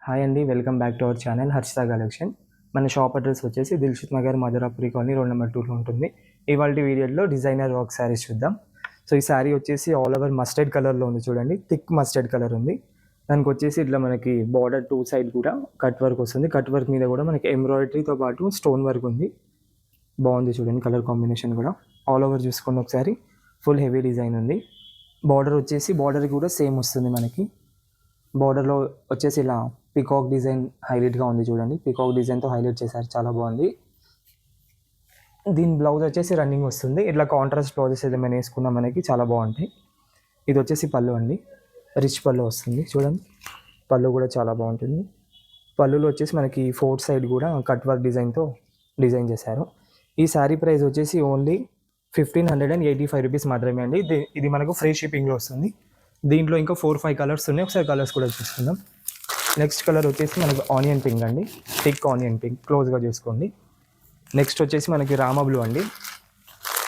Hi అండి, welcome back to our channel Harshita collection. మన shop address వచ్చేసి Dilsukhnagar Madhurapuri colony road number 2లో ఉంటుంది. ఇవాళ వీడియోలో డిజైనర్ వర్క్ శారీస్ చూద్దాం. సో ఈ శారీ వచ్చేసి ఆల్ ఓవర్ మస్టర్డ్ కలర్లో ఉంది చూడండి, థిక్ మస్టర్డ్ కలర్ ఉంది. దానికి వచ్చేసి ఇట్లా మనకి బార్డర్ టూ సైడ్ కూడా కట్ వర్క్ వస్తుంది. కట్ వర్క్ మీద కూడా మనకి ఎంబ్రాయిడరీతో పాటు స్టోన్ వర్క్ ఉంది. బాగుంది చూడండి, కలర్ కాంబినేషన్ కూడా ఆల్ ఓవర్ చూసుకోండి ఒకసారి. ఫుల్ హెవీ డిజైన్ ఉంది. బార్డర్ వచ్చేసి బార్డర్ కూడా సేమ్ వస్తుంది మనకి. బార్డర్లో వచ్చేసి ఇలా పికాక్ డిజైన్ హైలైట్గా ఉంది చూడండి. పికాక్ డిజైన్తో హైలైట్ చేశారు, చాలా బాగుంది. దీని బ్లౌజ్ వచ్చేసి రన్నింగ్ వస్తుంది. ఇట్లా కాంట్రాస్ట్ బ్లౌజెస్ ఏదైనా వేసుకున్నా మనకి చాలా బాగుంటాయి. ఇది వచ్చేసి పళ్ళు అండి, రిచ్ పళ్ళు వస్తుంది చూడండి. పళ్ళు కూడా చాలా బాగుంటుంది. పళ్ళులో వచ్చేసి మనకి ఫోర్త్ సైడ్ కూడా కట్ వర్క్ డిజైన్తో డిజైన్ చేశారు. ఈ శారీ ప్రైస్ వచ్చేసి ఓన్లీ 1585 రూపీస్ మాత్రమే అండి. ఇది మనకు ఫ్రీ షిప్పింగ్లో వస్తుంది. దీంట్లో ఇంకా 4-5 కలర్స్ ఉన్నాయి, ఒకసారి కలర్స్ కూడా చూసుకుందాం. నెక్స్ట్ కలర్ వచ్చేసి మనకు ఆనియన్ పింక్ అండి, థిక్ ఆనియన్ పింక్, క్లోజ్గా చూసుకోండి. నెక్స్ట్ వచ్చేసి మనకి రామా బ్లూ అండి.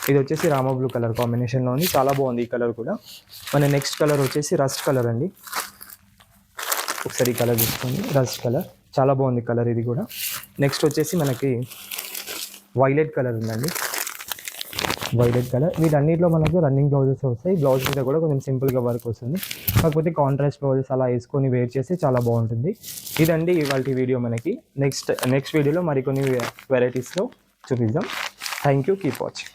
ఇది వచ్చేసి రామా బ్లూ కలర్ కాంబినేషన్లో ఉంది, చాలా బాగుంది ఈ కలర్ కూడా. మన నెక్స్ట్ కలర్ వచ్చేసి రస్ట్ కలర్ అండి. ఒకసారి ఈ కలర్ చూసుకోండి, రస్ట్ కలర్ చాలా బాగుంది కలర్ ఇది కూడా. నెక్స్ట్ వచ్చేసి మనకి వైలెట్ కలర్ ఉందండి, వైలెట్ కలర్. వీటన్నిటిలో మనకు రన్నింగ్ బ్లౌజెస్ వస్తాయి. బ్లౌజ్ మీద కూడా కొంచెం సింపుల్గా వర్క్ వస్తుంది, కాకపోతే కాంట్రాస్ట్ బ్లౌజెస్ అలా వేసుకొని వేర్ చేసి చాలా బాగుంటుంది. ఇదండి ఇవాళ వీడియో. మనకి నెక్స్ట్ వీడియోలో మరికొన్ని వెరైటీస్లో చూపిద్దాం. Thank you, keep watching.